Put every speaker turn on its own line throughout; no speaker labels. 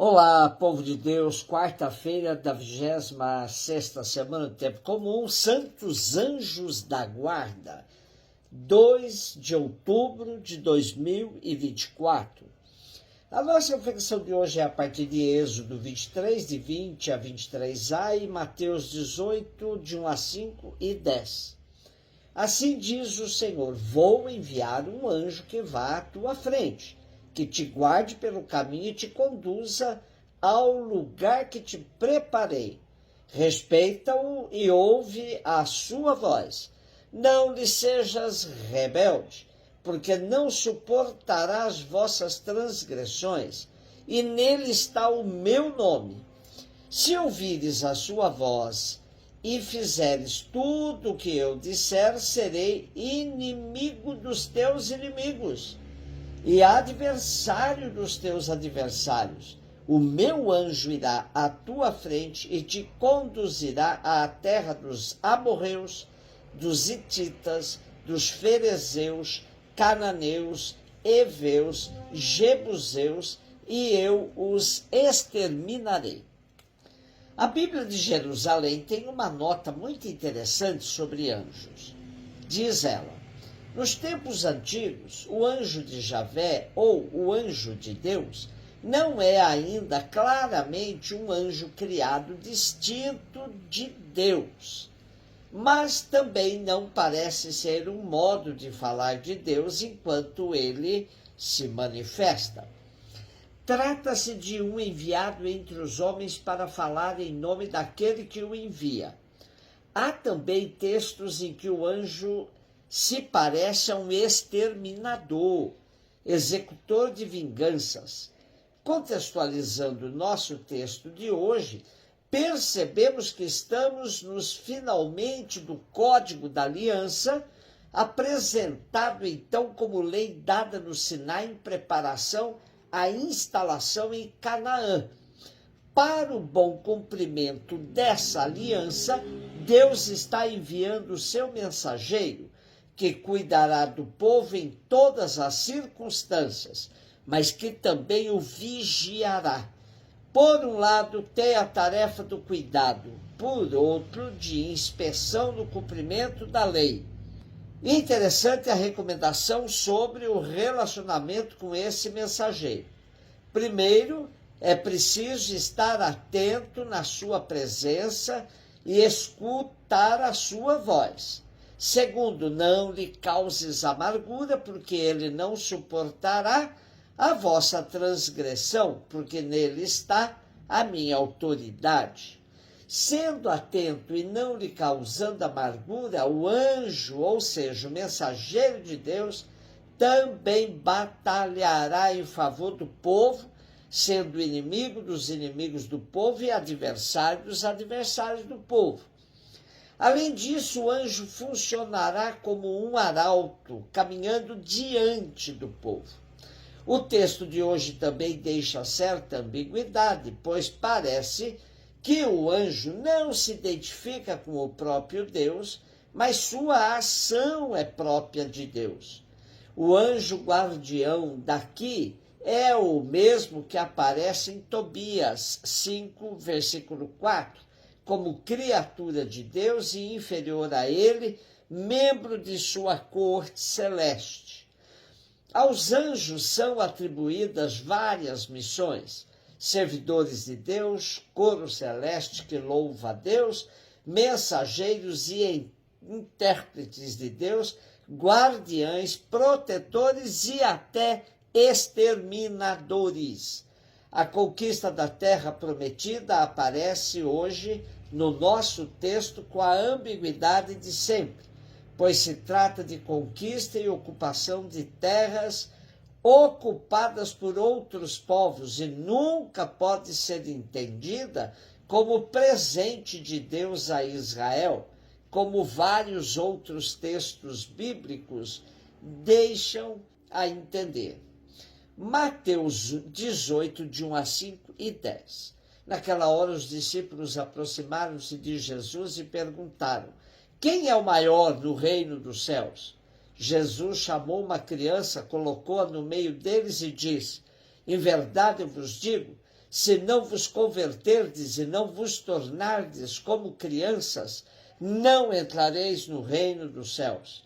Olá, povo de Deus, quarta-feira da 26ª semana do Tempo Comum, Santos Anjos da Guarda, 2 de outubro de 2024. A nossa reflexão de hoje é a partir de Êxodo 23, de 20 a 23a, e Mateus 18, de 1 a 5 e 10. Assim diz o Senhor: vou enviar um anjo que vá à tua frente, que te guarde pelo caminho e te conduza ao lugar que te preparei. Respeita-o e ouve a sua voz. Não lhe sejas rebelde, porque não suportará as vossas transgressões, e nele está o meu nome. Se ouvires a sua voz e fizeres tudo o que eu disser, serei inimigo dos teus inimigos e adversário dos teus adversários. O meu anjo irá à tua frente e te conduzirá à terra dos amorreus, dos hititas, dos ferezeus, cananeus, heveus, jebuseus, e eu os exterminarei. A Bíblia de Jerusalém tem uma nota muito interessante sobre anjos. Diz ela: nos tempos antigos, o anjo de Javé, ou o anjo de Deus, não é ainda claramente um anjo criado distinto de Deus, mas também não parece ser um modo de falar de Deus enquanto ele se manifesta. Trata-se de um enviado entre os homens para falar em nome daquele que o envia. Há também textos em que o anjo se parece a um exterminador, executor de vinganças. Contextualizando o nosso texto de hoje, percebemos que estamos nos finalmente do Código da Aliança, apresentado então como lei dada no Sinai em preparação à instalação em Canaã. Para o bom cumprimento dessa aliança, Deus está enviando o seu mensageiro, que cuidará do povo em todas as circunstâncias, mas que também o vigiará. Por um lado, tem a tarefa do cuidado, por outro, de inspeção no cumprimento da lei. Interessante a recomendação sobre o relacionamento com esse mensageiro. Primeiro, é preciso estar atento na sua presença e escutar a sua voz. Segundo, não lhe causes amargura, porque ele não suportará a vossa transgressão, porque nele está a minha autoridade. Sendo atento e não lhe causando amargura, o anjo, ou seja, o mensageiro de Deus, também batalhará em favor do povo, sendo inimigo dos inimigos do povo e adversário dos adversários do povo. Além disso, o anjo funcionará como um arauto, caminhando diante do povo. O texto de hoje também deixa certa ambiguidade, pois parece que o anjo não se identifica com o próprio Deus, mas sua ação é própria de Deus. O anjo guardião daqui é o mesmo que aparece em Tobias 5, versículo 4, como criatura de Deus e inferior a ele, membro de sua corte celeste. Aos anjos são atribuídas várias missões: servidores de Deus, coro celeste que louva a Deus, mensageiros e intérpretes de Deus, guardiães, protetores e até exterminadores. A conquista da terra prometida aparece hoje no nosso texto com a ambiguidade de sempre, pois se trata de conquista e ocupação de terras ocupadas por outros povos e nunca pode ser entendida como presente de Deus a Israel, como vários outros textos bíblicos deixam a entender. Mateus 18, de 1 a 5 e 10. Naquela hora os discípulos aproximaram-se de Jesus e perguntaram: quem é o maior no reino dos céus? Jesus chamou uma criança, colocou-a no meio deles e disse: Em verdade eu vos digo, se não vos converterdes e não vos tornardes como crianças, não entrareis no reino dos céus.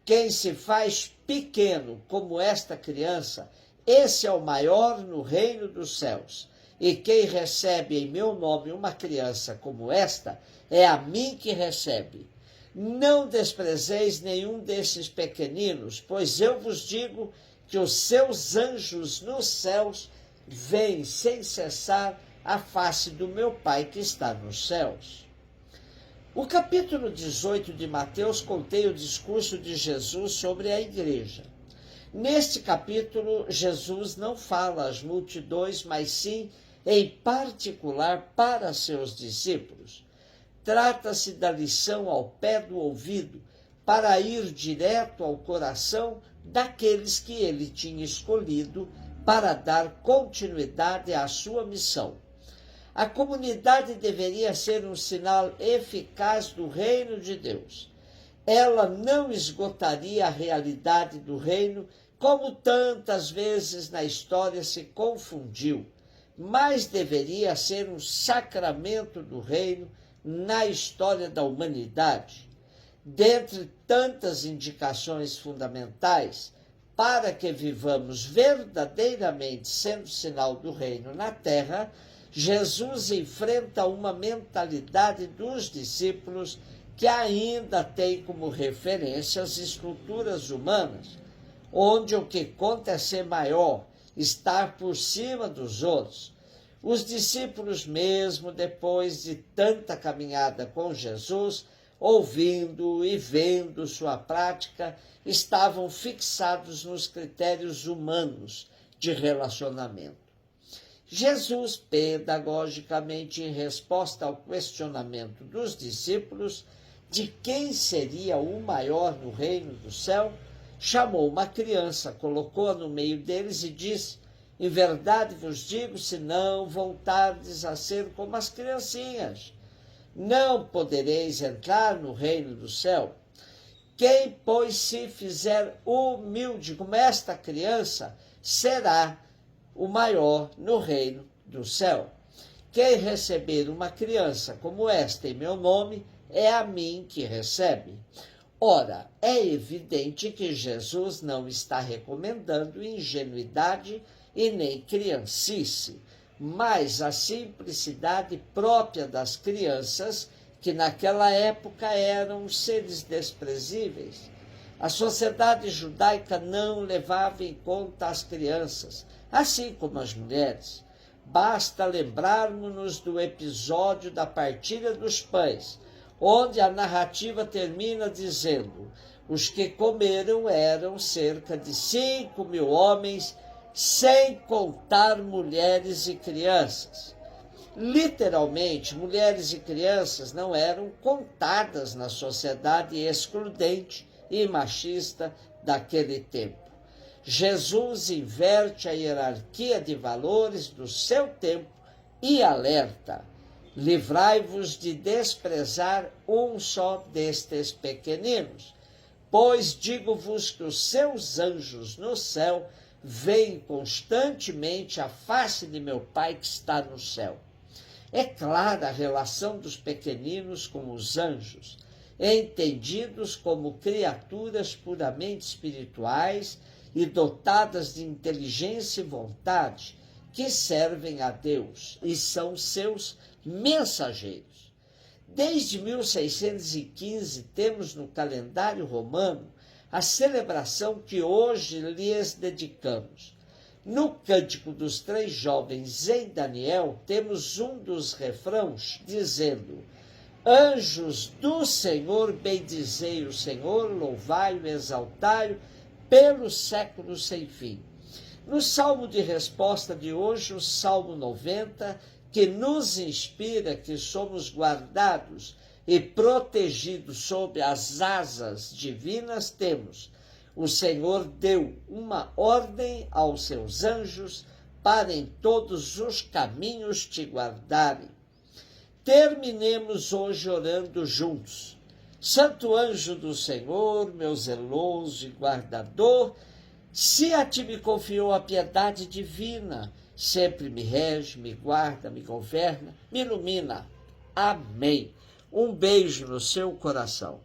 Quem se faz pequeno como esta criança, esse é o maior no reino dos céus. E quem recebe em meu nome uma criança como esta, é a mim que recebe. Não desprezeis nenhum desses pequeninos, pois eu vos digo que os seus anjos nos céus veem sem cessar a face do meu Pai que está nos céus. O capítulo 18 de Mateus contém o discurso de Jesus sobre a igreja. Neste capítulo, Jesus não fala às multidões, mas sim, em particular, para seus discípulos. Trata-se da lição ao pé do ouvido, para ir direto ao coração daqueles que ele tinha escolhido para dar continuidade à sua missão. A comunidade deveria ser um sinal eficaz do reino de Deus. Ela não esgotaria a realidade do reino, como tantas vezes na história se confundiu, mas deveria ser um sacramento do reino na história da humanidade. Dentre tantas indicações fundamentais, para que vivamos verdadeiramente sendo sinal do reino na terra, Jesus enfrenta uma mentalidade dos discípulos que ainda tem como referência as estruturas humanas, onde o que conta é ser maior, estar por cima dos outros. Os discípulos, mesmo depois de tanta caminhada com Jesus, ouvindo e vendo sua prática, estavam fixados nos critérios humanos de relacionamento. Jesus, pedagogicamente, em resposta ao questionamento dos discípulos de quem seria o maior no reino do céu, chamou uma criança, colocou-a no meio deles e disse: em verdade vos digo, se não voltardes a ser como as criancinhas, não podereis entrar no reino do céu. Quem, pois, se fizer humilde como esta criança, será o maior no reino do céu. Quem receber uma criança como esta em meu nome, é a mim que recebe. Ora, é evidente que Jesus não está recomendando ingenuidade e nem criancice, mas a simplicidade própria das crianças, que naquela época eram seres desprezíveis. A sociedade judaica não levava em conta as crianças, assim como as mulheres. Basta lembrarmos-nos do episódio da partilha dos pães, onde a narrativa termina dizendo: os que comeram eram cerca de 5.000 homens, sem contar mulheres e crianças. Literalmente, mulheres e crianças não eram contadas na sociedade excludente e machista daquele tempo. Jesus inverte a hierarquia de valores do seu tempo e alerta: livrai-vos de desprezar um só destes pequeninos, pois digo-vos que os seus anjos no céu veem constantemente a face de meu Pai que está no céu. É clara a relação dos pequeninos com os anjos, entendidos como criaturas puramente espirituais e dotadas de inteligência e vontade, que servem a Deus e são seus mensageiros. Desde 1615 temos no calendário romano a celebração que hoje lhes dedicamos. No Cântico dos Três Jovens, em Daniel, temos um dos refrãos dizendo: anjos do Senhor, bendizei o Senhor, louvai-o, exaltai-o, pelos séculos sem fim. No salmo de resposta de hoje, o Salmo 90, que nos inspira que somos guardados e protegidos sob as asas divinas, temos: o Senhor deu uma ordem aos seus anjos para em todos os caminhos te guardarem. Terminemos hoje orando juntos. Santo anjo do Senhor, meu zeloso e guardador, Se a ti me confiou a piedade divina, sempre me rege, me guarda, me governa, me ilumina. Amém. Um beijo no seu coração.